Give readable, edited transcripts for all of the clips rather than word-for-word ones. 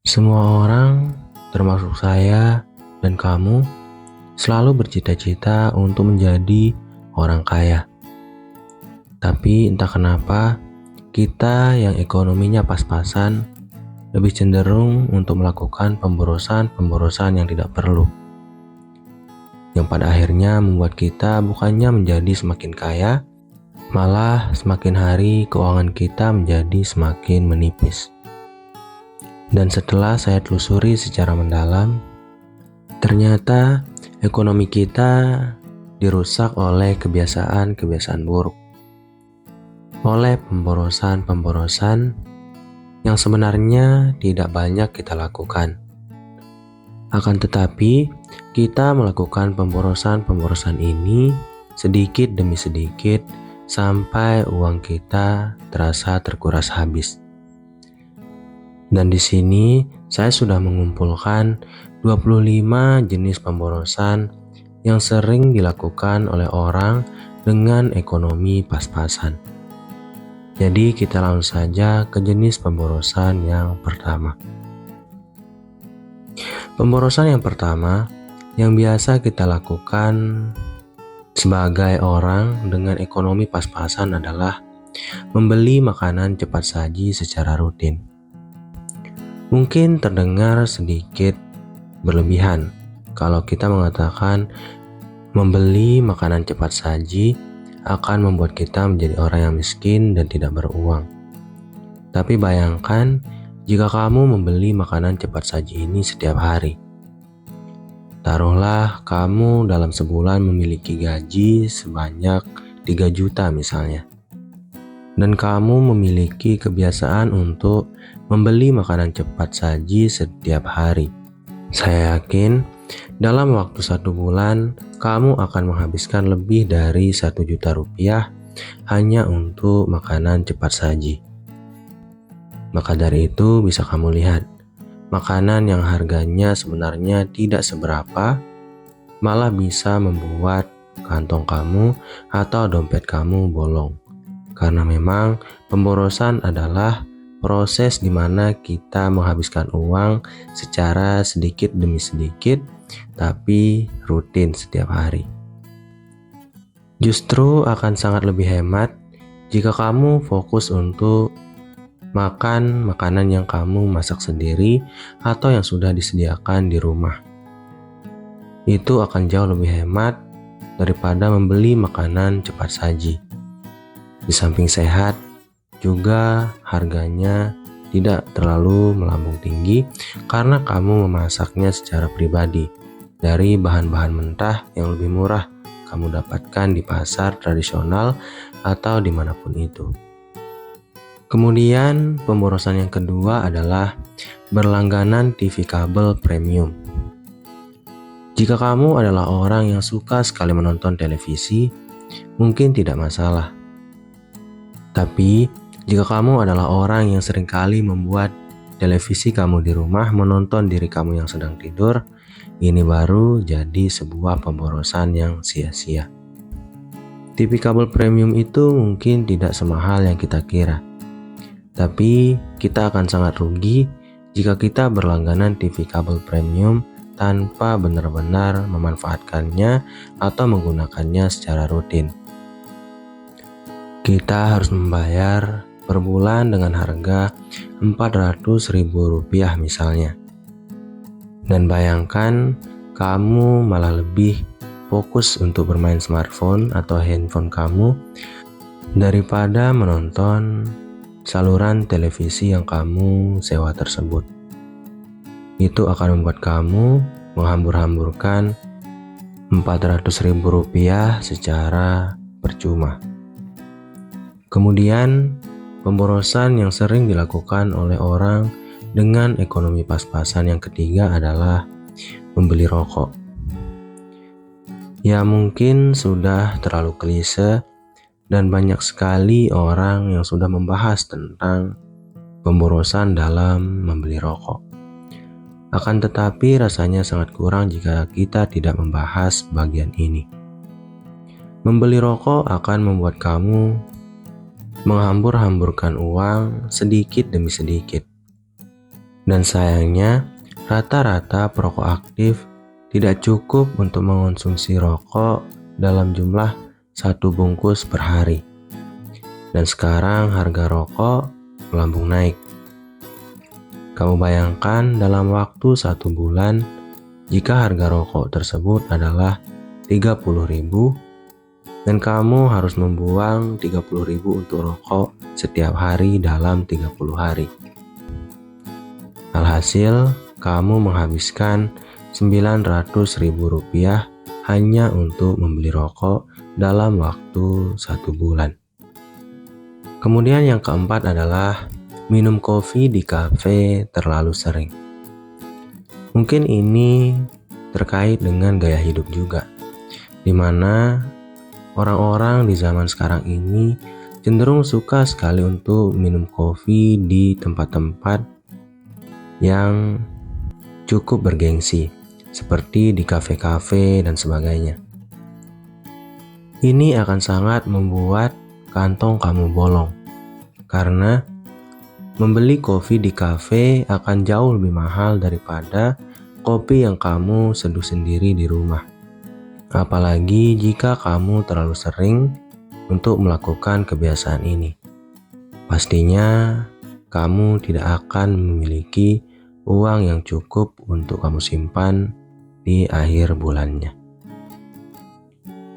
Semua orang, termasuk saya dan kamu, selalu bercita-cita untuk menjadi orang kaya. Tapi entah kenapa, kita yang ekonominya pas-pasan lebih cenderung untuk melakukan pemborosan-pemborosan yang tidak perlu. Yang pada akhirnya membuat kita bukannya menjadi semakin kaya, malah semakin hari keuangan kita menjadi semakin menipis. Dan setelah saya telusuri secara mendalam, ternyata ekonomi kita dirusak oleh kebiasaan-kebiasaan buruk, oleh pemborosan-pemborosan yang sebenarnya tidak banyak kita lakukan. Akan tetapi, kita melakukan pemborosan-pemborosan ini sedikit demi sedikit sampai uang kita terasa terkuras habis. Dan di sini saya sudah mengumpulkan 25 jenis pemborosan yang sering dilakukan oleh orang dengan ekonomi pas-pasan. Jadi kita langsung saja ke jenis pemborosan yang pertama. Pemborosan yang pertama yang biasa kita lakukan sebagai orang dengan ekonomi pas-pasan adalah membeli makanan cepat saji secara rutin. Mungkin terdengar sedikit berlebihan kalau kita mengatakan membeli makanan cepat saji akan membuat kita menjadi orang yang miskin dan tidak beruang. Tapi bayangkan jika kamu membeli makanan cepat saji ini setiap hari. Taruhlah kamu dalam sebulan memiliki gaji sebanyak 3 juta misalnya. Dan kamu memiliki kebiasaan untuk membeli makanan cepat saji setiap hari. Saya yakin dalam waktu 1 bulan kamu akan menghabiskan lebih dari 1 juta rupiah hanya untuk makanan cepat saji. Maka dari itu bisa kamu lihat, makanan yang harganya sebenarnya tidak seberapa malah bisa membuat kantong kamu atau dompet kamu bolong. Karena memang pemborosan adalah proses di mana kita menghabiskan uang secara sedikit demi sedikit, tapi rutin setiap hari. Justru akan sangat lebih hemat jika kamu fokus untuk makan makanan yang kamu masak sendiri atau yang sudah disediakan di rumah. Itu akan jauh lebih hemat daripada membeli makanan cepat saji. Di samping sehat, juga harganya tidak terlalu melambung tinggi karena kamu memasaknya secara pribadi dari bahan-bahan mentah yang lebih murah kamu dapatkan di pasar tradisional atau dimanapun itu. Kemudian pemborosan yang kedua adalah berlangganan TV kabel premium. Jika kamu adalah orang yang suka sekali menonton televisi, mungkin tidak masalah. Tapi, jika kamu adalah orang yang seringkali membuat televisi kamu di rumah menonton diri kamu yang sedang tidur, ini baru jadi sebuah pemborosan yang sia-sia. TV kabel premium itu mungkin tidak semahal yang kita kira. Tapi, kita akan sangat rugi jika kita berlangganan TV kabel premium tanpa benar-benar memanfaatkannya atau menggunakannya secara rutin. Kita harus membayar per bulan dengan harga Rp400.000 misalnya. Dan bayangkan kamu malah lebih fokus untuk bermain smartphone atau handphone kamu daripada menonton saluran televisi yang kamu sewa tersebut. Itu akan membuat kamu menghambur-hamburkan Rp400.000 secara percuma. Kemudian, pemborosan yang sering dilakukan oleh orang dengan ekonomi pas-pasan yang ketiga adalah membeli rokok. Ya mungkin sudah terlalu klise dan banyak sekali orang yang sudah membahas tentang pemborosan dalam membeli rokok. Akan tetapi rasanya sangat kurang jika kita tidak membahas bagian ini. Membeli rokok akan membuat kamu menghambur-hamburkan uang sedikit demi sedikit. Dan sayangnya, rata-rata perokok aktif tidak cukup untuk mengonsumsi rokok dalam jumlah 1 bungkus per hari. Dan sekarang harga rokok melambung naik. Kamu bayangkan dalam waktu 1 bulan, jika harga rokok tersebut adalah 30.000 dan kamu harus membuang 30.000 untuk rokok setiap hari dalam 30 hari. Alhasil, kamu menghabiskan Rp900.000 hanya untuk membeli rokok dalam waktu 1 bulan. Kemudian yang keempat adalah minum kopi di kafe terlalu sering. Mungkin ini terkait dengan gaya hidup juga, di mana orang-orang di zaman sekarang ini cenderung suka sekali untuk minum kopi di tempat-tempat yang cukup bergengsi, seperti di kafe-kafe dan sebagainya. Ini akan sangat membuat kantong kamu bolong, karena membeli kopi di kafe akan jauh lebih mahal daripada kopi yang kamu seduh sendiri di rumah. Apalagi jika kamu terlalu sering untuk melakukan kebiasaan ini. Pastinya kamu tidak akan memiliki uang yang cukup untuk kamu simpan di akhir bulannya.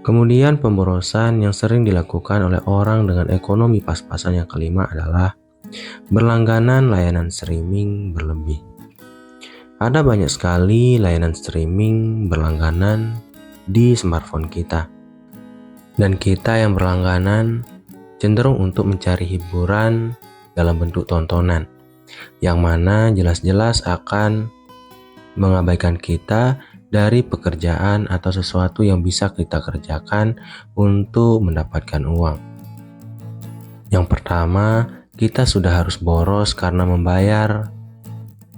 Kemudian pemborosan yang sering dilakukan oleh orang dengan ekonomi pas-pasan yang kelima adalah berlangganan layanan streaming berlebih. Ada banyak sekali layanan streaming berlangganan di smartphone kita. Dan kita yang berlangganan cenderung untuk mencari hiburan dalam bentuk tontonan, yang mana jelas-jelas akan mengabaikan kita dari pekerjaan atau sesuatu yang bisa kita kerjakan untuk mendapatkan uang. Yang pertama, kita sudah harus boros karena membayar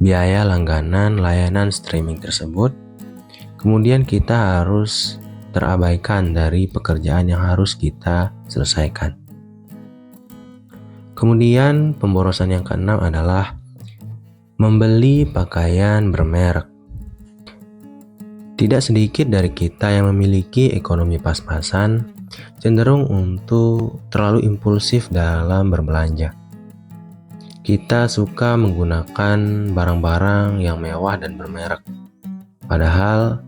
biaya langganan layanan streaming tersebut. Kemudian kita harus terabaikan dari pekerjaan yang harus kita selesaikan. Kemudian pemborosan yang keenam adalah membeli pakaian bermerek. Tidak sedikit dari kita yang memiliki ekonomi pas-pasan cenderung untuk terlalu impulsif dalam berbelanja. Kita suka menggunakan barang-barang yang mewah dan bermerek. Padahal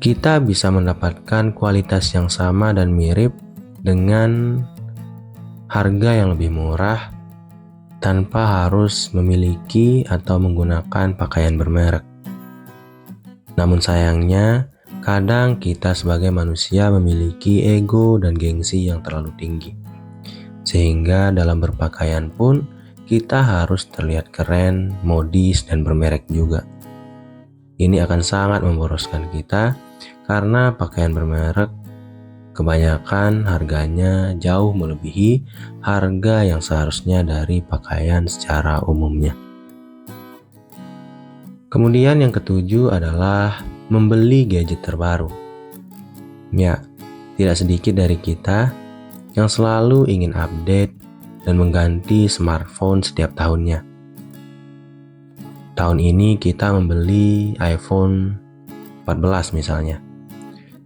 kita bisa mendapatkan kualitas yang sama dan mirip dengan harga yang lebih murah tanpa harus memiliki atau menggunakan pakaian bermerek. Namun sayangnya, kadang kita sebagai manusia memiliki ego dan gengsi yang terlalu tinggi. Sehingga dalam berpakaian pun kita harus terlihat keren, modis, dan bermerek juga. Ini akan sangat memboroskan kita karena pakaian bermerek kebanyakan harganya jauh melebihi harga yang seharusnya dari pakaian secara umumnya. Kemudian yang ketujuh adalah membeli gadget terbaru. Ya, tidak sedikit dari kita yang selalu ingin update dan mengganti smartphone setiap tahunnya. Tahun ini kita membeli iPhone 14 misalnya.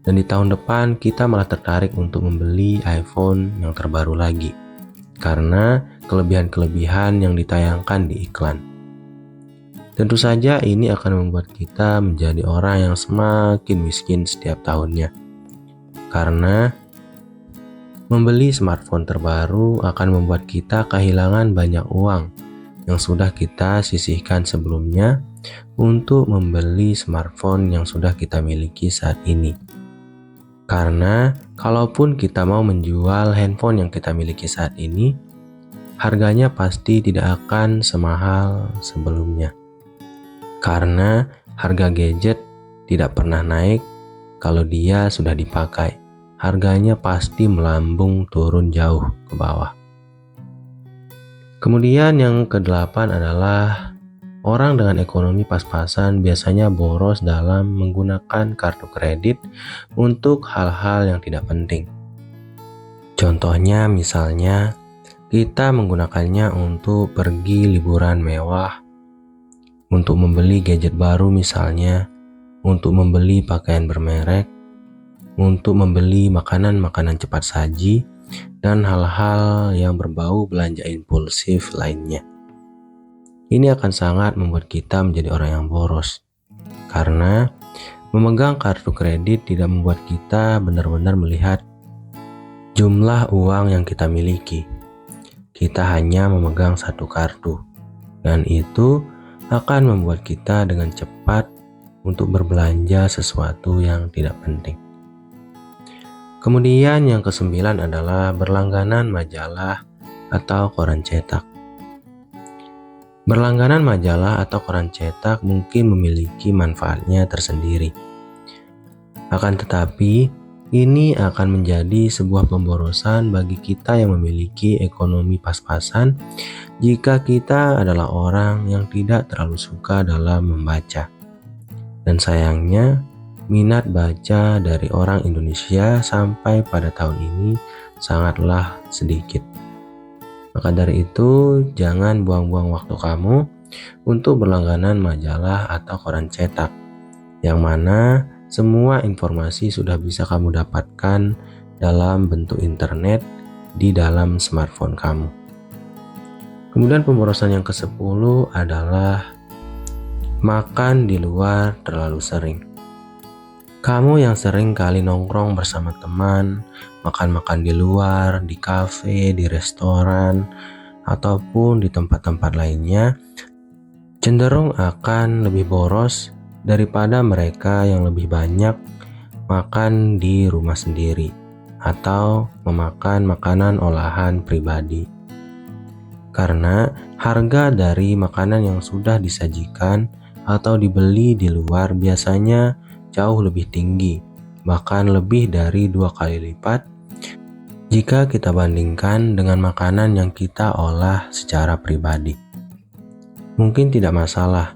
Dan di tahun depan kita malah tertarik untuk membeli iPhone yang terbaru lagi karena kelebihan-kelebihan yang ditayangkan di iklan. Tentu saja ini akan membuat kita menjadi orang yang semakin miskin setiap tahunnya. Karena membeli smartphone terbaru akan membuat kita kehilangan banyak uang yang sudah kita sisihkan sebelumnya untuk membeli smartphone yang sudah kita miliki saat ini. Karena kalaupun kita mau menjual handphone yang kita miliki saat ini, harganya pasti tidak akan semahal sebelumnya. Karena harga gadget tidak pernah naik kalau dia sudah dipakai. Harganya pasti melambung turun jauh ke bawah. Kemudian yang kedelapan adalah orang dengan ekonomi pas-pasan biasanya boros dalam menggunakan kartu kredit untuk hal-hal yang tidak penting. Contohnya misalnya kita menggunakannya untuk pergi liburan mewah untuk membeli gadget baru misalnya, untuk membeli pakaian bermerek, untuk membeli makanan-makanan cepat saji, dan hal-hal yang berbau belanja impulsif lainnya. Ini akan sangat membuat kita menjadi orang yang boros, karena memegang kartu kredit tidak membuat kita benar-benar melihat jumlah uang yang kita miliki. Kita hanya memegang satu kartu, dan itu akan membuat kita dengan cepat untuk berbelanja sesuatu yang tidak penting. Kemudian yang ke-9 adalah berlangganan majalah atau koran cetak. Berlangganan majalah atau koran cetak mungkin memiliki manfaatnya tersendiri. Akan tetapi, ini akan menjadi sebuah pemborosan bagi kita yang memiliki ekonomi pas-pasan jika kita adalah orang yang tidak terlalu suka dalam membaca. Dan sayangnya, minat baca dari orang Indonesia sampai pada tahun ini sangatlah sedikit. Maka dari itu, jangan buang-buang waktu kamu untuk berlangganan majalah atau koran cetak, yang mana semua informasi sudah bisa kamu dapatkan dalam bentuk internet di dalam smartphone kamu. Kemudian pemborosan yang ke-10 adalah makan di luar terlalu sering. Kamu yang sering kali nongkrong bersama teman, makan-makan di luar, di kafe, di restoran, ataupun di tempat-tempat lainnya, cenderung akan lebih boros daripada mereka yang lebih banyak makan di rumah sendiri atau memakan makanan olahan pribadi. Karena harga dari makanan yang sudah disajikan atau dibeli di luar biasanya jauh lebih tinggi, bahkan lebih dari 2 kali lipat jika kita bandingkan dengan makanan yang kita olah secara pribadi. Mungkin tidak masalah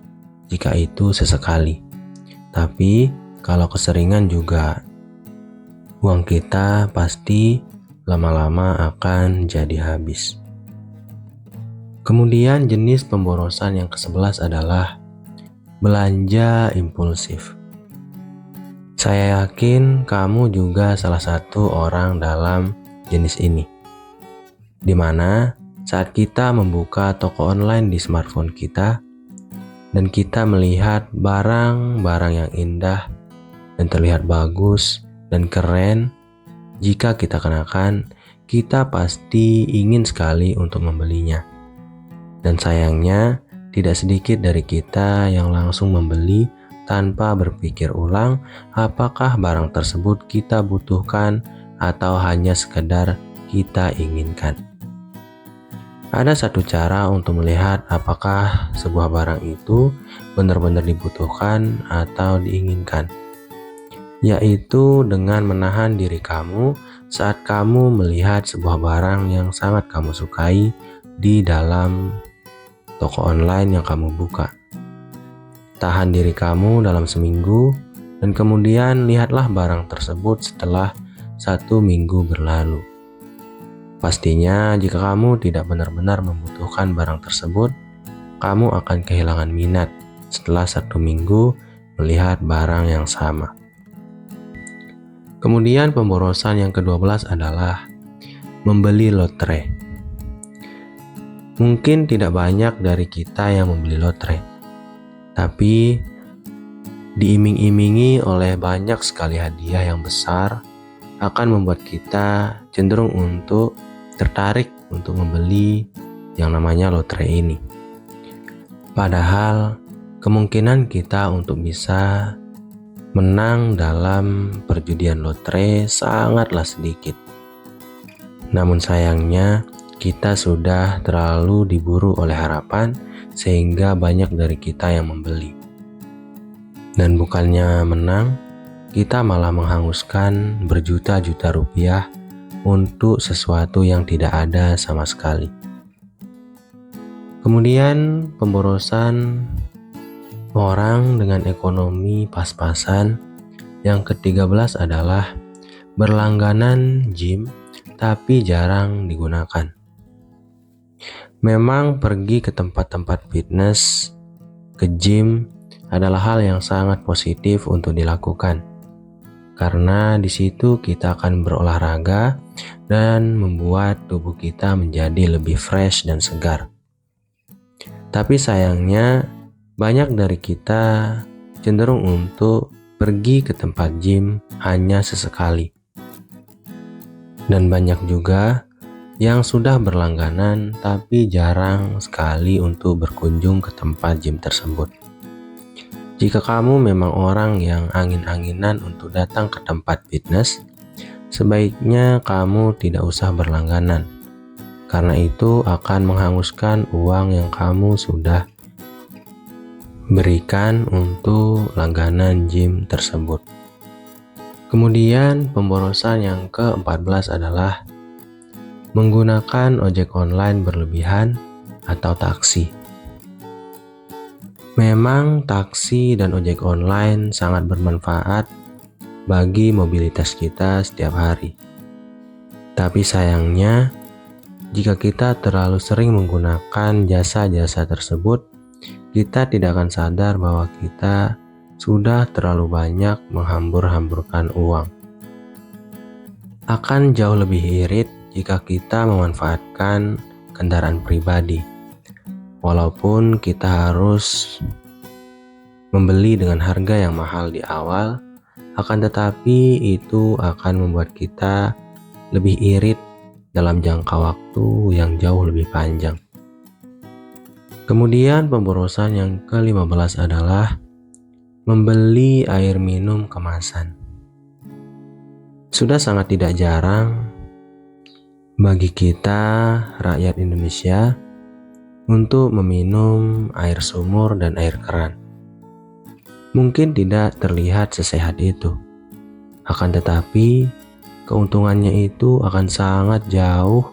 jika itu sesekali, tapi kalau keseringan juga, uang kita pasti lama-lama akan jadi habis. Kemudian jenis pemborosan yang ke-11 adalah belanja impulsif. Saya yakin kamu juga salah satu orang dalam jenis ini, di mana saat kita membuka toko online di smartphone kita dan kita melihat barang-barang yang indah dan terlihat bagus dan keren, jika kita kenakan, kita pasti ingin sekali untuk membelinya. Dan sayangnya, tidak sedikit dari kita yang langsung membeli tanpa berpikir ulang apakah barang tersebut kita butuhkan atau hanya sekedar kita inginkan. Ada satu cara untuk melihat apakah sebuah barang itu benar-benar dibutuhkan atau diinginkan, yaitu dengan menahan diri kamu saat kamu melihat sebuah barang yang sangat kamu sukai di dalam toko online yang kamu buka. Tahan diri kamu dalam seminggu, dan kemudian lihatlah barang tersebut setelah 1 minggu berlalu. Pastinya jika kamu tidak benar-benar membutuhkan barang tersebut, kamu akan kehilangan minat setelah 1 minggu melihat barang yang sama. Kemudian pemborosan yang ke-12 adalah membeli lotre. Mungkin tidak banyak dari kita yang membeli lotre, tapi diiming-imingi oleh banyak sekali hadiah yang besar akan membuat kita cenderung untuk tertarik untuk membeli yang namanya lotre ini. Padahal kemungkinan kita untuk bisa menang dalam perjudian lotre sangatlah sedikit. Namun sayangnya kita sudah terlalu diburu oleh harapan sehingga banyak dari kita yang membeli. Dan bukannya menang, kita malah menghanguskan berjuta-juta rupiah untuk sesuatu yang tidak ada sama sekali. Kemudian pemborosan orang dengan ekonomi pas-pasan yang ke-13 adalah berlangganan gym tapi jarang digunakan. Memang pergi ke tempat-tempat fitness ke gym adalah hal yang sangat positif untuk dilakukan. Karena di situ kita akan berolahraga dan membuat tubuh kita menjadi lebih fresh dan segar. Tapi sayangnya, banyak dari kita cenderung untuk pergi ke tempat gym hanya sesekali. Dan banyak juga yang sudah berlangganan tapi jarang sekali untuk berkunjung ke tempat gym tersebut. Jika kamu memang orang yang angin-anginan untuk datang ke tempat fitness, sebaiknya kamu tidak usah berlangganan, karena itu akan menghanguskan uang yang kamu sudah berikan untuk langganan gym tersebut. Kemudian pemborosan yang ke-14 adalah menggunakan ojek online berlebihan atau taksi. Memang taksi dan ojek online sangat bermanfaat bagi mobilitas kita setiap hari. Tapi sayangnya, jika kita terlalu sering menggunakan jasa-jasa tersebut, kita tidak akan sadar bahwa kita sudah terlalu banyak menghambur-hamburkan uang. Akan jauh lebih irit jika kita memanfaatkan kendaraan pribadi. Walaupun kita harus membeli dengan harga yang mahal di awal, akan tetapi itu akan membuat kita lebih irit dalam jangka waktu yang jauh lebih panjang. Kemudian pemborosan yang ke-15 adalah membeli air minum kemasan. Sudah sangat tidak jarang bagi kita rakyat Indonesia untuk meminum air sumur dan air keran. Mungkin tidak terlihat sesehat itu, akan tetapi keuntungannya itu akan sangat jauh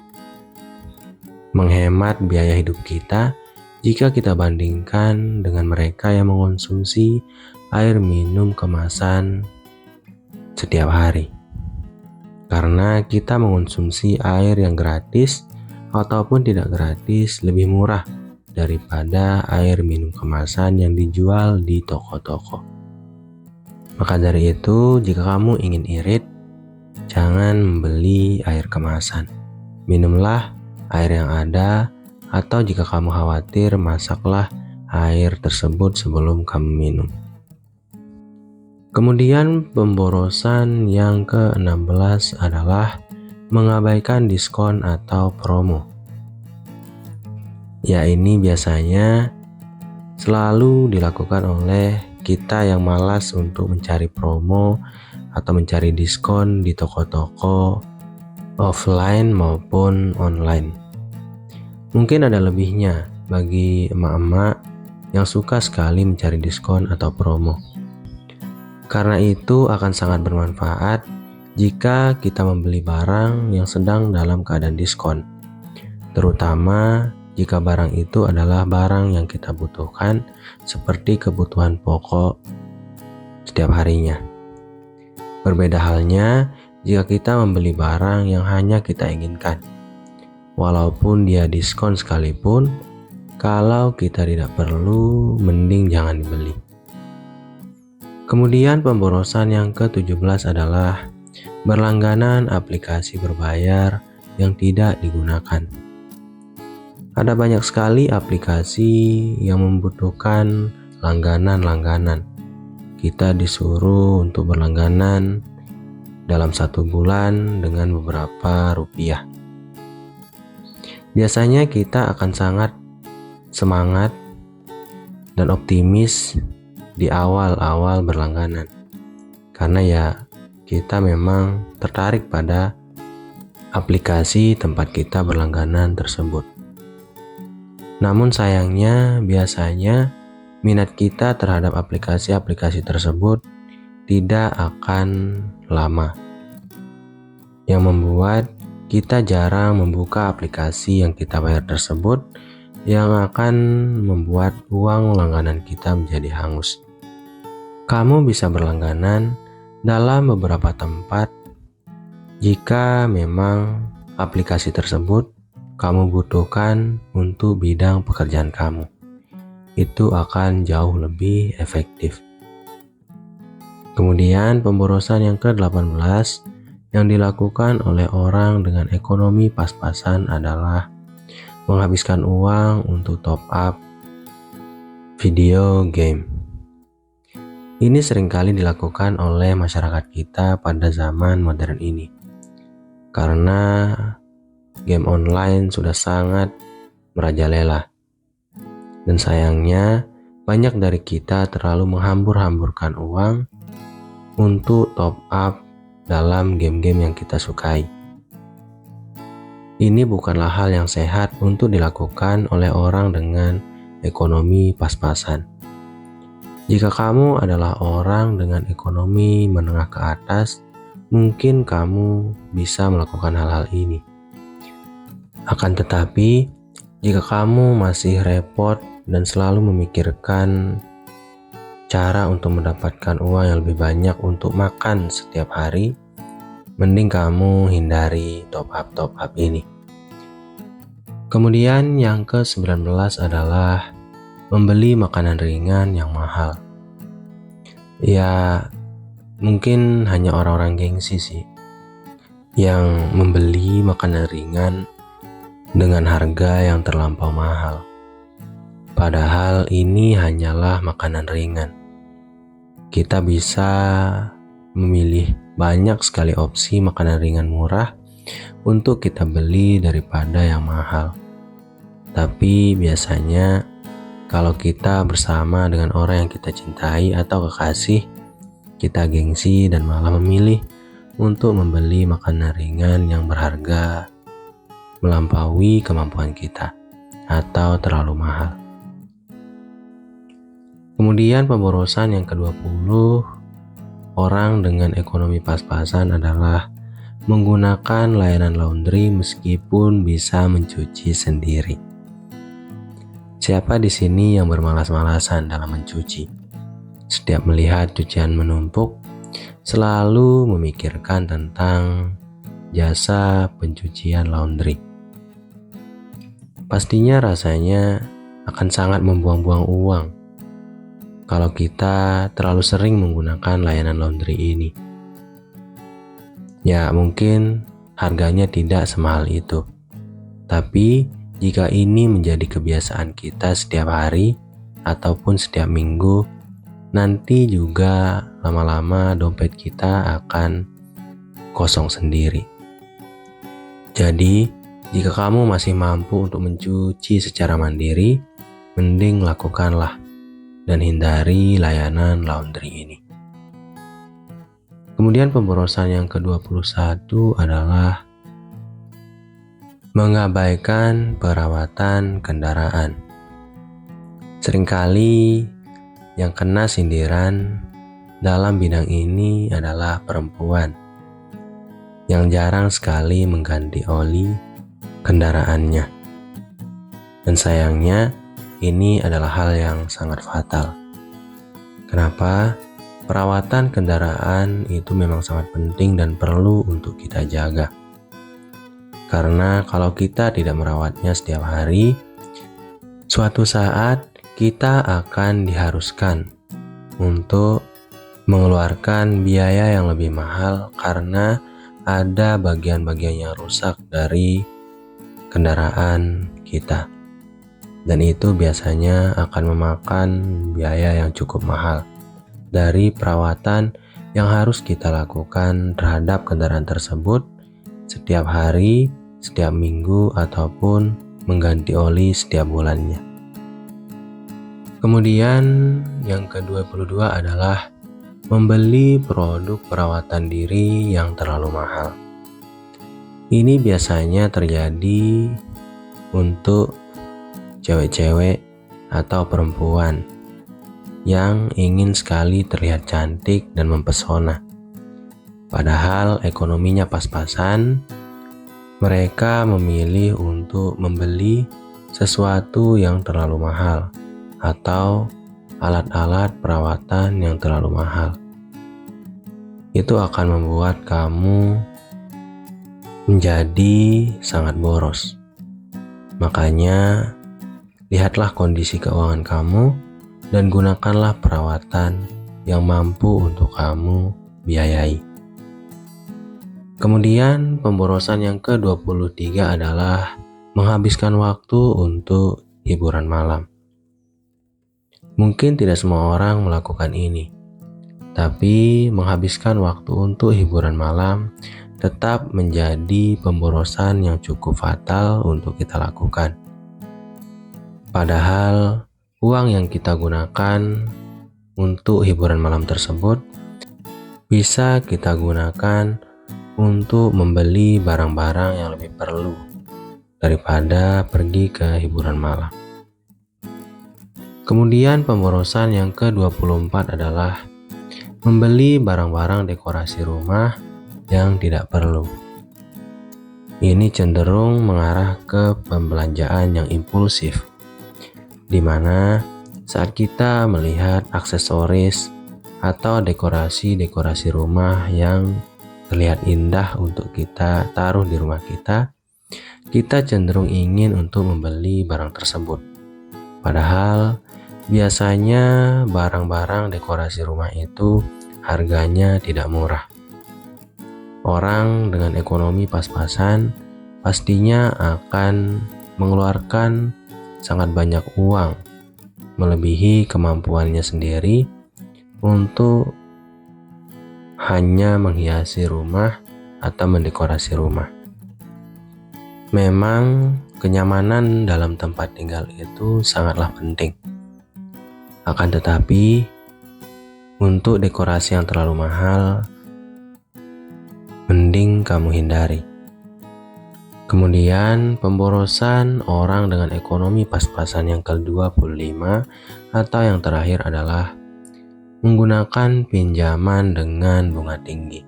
menghemat biaya hidup kita jika kita bandingkan dengan mereka yang mengonsumsi air minum kemasan setiap hari. Karena kita mengonsumsi air yang gratis ataupun tidak gratis lebih murah daripada air minum kemasan yang dijual di toko-toko. Maka dari itu, jika kamu ingin irit, jangan membeli air kemasan. Minumlah air yang ada, atau jika kamu khawatir, masaklah air tersebut sebelum kamu minum. Kemudian pemborosan yang ke-16 adalah mengabaikan diskon atau promo. Ya, ini biasanya selalu dilakukan oleh kita yang malas untuk mencari promo atau mencari diskon di toko-toko offline maupun online. Mungkin ada lebihnya bagi emak-emak yang suka sekali mencari diskon atau promo. Karena itu akan sangat bermanfaat jika kita membeli barang yang sedang dalam keadaan diskon, terutama jika barang itu adalah barang yang kita butuhkan seperti kebutuhan pokok setiap harinya. Berbeda halnya jika kita membeli barang yang hanya kita inginkan, walaupun dia diskon sekalipun, kalau kita tidak perlu, mending jangan dibeli. Kemudian pemborosan yang ke-17 adalah berlangganan aplikasi berbayar yang tidak digunakan. Ada banyak sekali aplikasi yang membutuhkan langganan-langganan. Kita disuruh untuk berlangganan dalam 1 bulan dengan beberapa rupiah. Biasanya kita akan sangat semangat dan optimis di awal-awal berlangganan, karena ya kita memang tertarik pada aplikasi tempat kita berlangganan tersebut. Namun sayangnya biasanya minat kita terhadap aplikasi-aplikasi tersebut tidak akan lama, yang membuat kita jarang membuka aplikasi yang kita bayar tersebut, yang akan membuat uang langganan kita menjadi hangus. Kamu bisa berlangganan dalam beberapa tempat jika memang aplikasi tersebut kamu butuhkan untuk bidang pekerjaan kamu. itu akan jauh lebih efektif. Kemudian pemborosan yang ke-18 yang dilakukan oleh orang dengan ekonomi pas-pasan adalah menghabiskan uang untuk top up video game. Ini seringkali dilakukan oleh masyarakat kita pada zaman modern ini. Karena game online sudah sangat merajalela. Dan sayangnya banyak dari kita terlalu menghambur-hamburkan uang untuk top up dalam game-game yang kita sukai. Ini bukanlah hal yang sehat untuk dilakukan oleh orang dengan ekonomi pas-pasan. Jika kamu adalah orang dengan ekonomi menengah ke atas, mungkin kamu bisa melakukan hal-hal ini. Akan tetapi, jika kamu masih repot dan selalu memikirkan cara untuk mendapatkan uang yang lebih banyak untuk makan setiap hari, mending kamu hindari top up ini. Kemudian yang ke-19 adalah membeli makanan ringan yang mahal. Ya, mungkin hanya orang-orang gengsi sih yang membeli makanan ringan dengan harga yang terlampau mahal. Padahal ini hanyalah makanan ringan. Kita bisa memilih banyak sekali opsi makanan ringan murah untuk kita beli daripada yang mahal. Tapi biasanya kalau kita bersama dengan orang yang kita cintai atau kekasih, kita gengsi dan malah memilih untuk membeli makanan ringan yang berharga melampaui kemampuan kita atau terlalu mahal. Kemudian pemborosan yang ke-20 orang dengan ekonomi pas-pasan adalah menggunakan layanan laundry meskipun bisa mencuci sendiri. Siapa di sini yang bermalas-malasan dalam mencuci? Setiap melihat cucian menumpuk, selalu memikirkan tentang jasa pencucian laundry. Pastinya rasanya akan sangat membuang-buang uang kalau kita terlalu sering menggunakan layanan laundry ini. Ya, mungkin harganya tidak semahal itu. Tapi jika ini menjadi kebiasaan kita setiap hari ataupun setiap minggu, nanti juga lama-lama dompet kita akan kosong sendiri. Jadi, jika kamu masih mampu untuk mencuci secara mandiri, mending lakukanlah dan hindari layanan laundry ini. Kemudian pemborosan yang ke-21 adalah mengabaikan perawatan kendaraan. Seringkali yang kena sindiran dalam bidang ini adalah perempuan yang jarang sekali mengganti oli kendaraannya. Dan sayangnya ini adalah hal yang sangat fatal. Kenapa? Perawatan kendaraan itu memang sangat penting dan perlu untuk kita jaga. Karena kalau kita tidak merawatnya setiap hari, suatu saat kita akan diharuskan untuk mengeluarkan biaya yang lebih mahal karena ada bagian-bagian yang rusak dari kendaraan kita. Dan itu biasanya akan memakan biaya yang cukup mahal dari perawatan yang harus kita lakukan terhadap kendaraan tersebut setiap hari, setiap minggu, ataupun mengganti oli setiap bulannya. Kemudian yang ke-22 adalah membeli produk perawatan diri yang terlalu mahal. Ini biasanya terjadi untuk cewek-cewek atau perempuan yang ingin sekali terlihat cantik dan mempesona. Padahal ekonominya pas-pasan, mereka memilih untuk membeli sesuatu yang terlalu mahal atau alat-alat perawatan yang terlalu mahal. Itu akan membuat kamu menjadi sangat boros. Makanya Lihatlah kondisi keuangan kamu dan gunakanlah perawatan yang mampu untuk kamu biayai. Kemudian pemborosan yang ke-23 adalah menghabiskan waktu untuk hiburan malam. Mungkin tidak semua orang melakukan ini, tapi menghabiskan waktu untuk hiburan malam tetap menjadi pemborosan yang cukup fatal untuk kita lakukan. Padahal uang yang kita gunakan untuk hiburan malam tersebut bisa kita gunakan untuk membeli barang-barang yang lebih perlu daripada pergi ke hiburan malam. Kemudian pemborosan yang ke-24 adalah membeli barang-barang dekorasi rumah yang tidak perlu. Ini cenderung mengarah ke pembelanjaan yang impulsif, di mana saat kita melihat aksesoris atau dekorasi-dekorasi rumah yang terlihat indah untuk kita taruh di rumah kita cenderung ingin untuk membeli barang tersebut. Padahal biasanya barang-barang dekorasi rumah itu harganya tidak murah. Orang dengan ekonomi pas-pasan pastinya akan mengeluarkan sangat banyak uang, melebihi kemampuannya sendiri untuk hanya menghiasi rumah atau mendekorasi rumah. Memang kenyamanan dalam tempat tinggal itu sangatlah penting. Akan tetapi, untuk dekorasi yang terlalu mahal, mending kamu hindari. Kemudian pemborosan orang dengan ekonomi pas-pasan yang ke-25 atau yang terakhir adalah menggunakan pinjaman dengan bunga tinggi.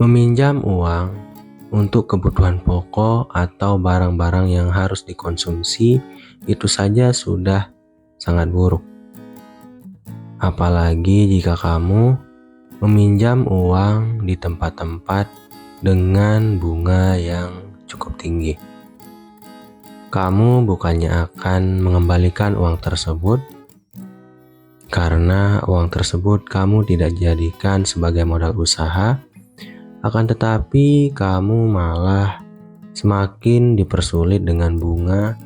Meminjam uang untuk kebutuhan pokok atau barang-barang yang harus dikonsumsi itu saja sudah sangat buruk. Apalagi jika kamu meminjam uang di tempat-tempat dengan bunga yang cukup tinggi. Kamu bukannya akan mengembalikan uang tersebut, karena uang tersebut kamu tidak jadikan sebagai modal usaha, akan tetapi kamu malah semakin dipersulit dengan bunga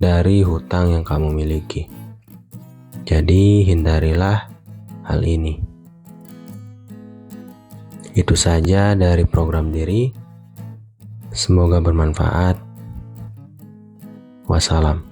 dari hutang yang kamu miliki. Jadi hindarilah hal ini. Itu saja dari program diri. Semoga bermanfaat. Wassalam.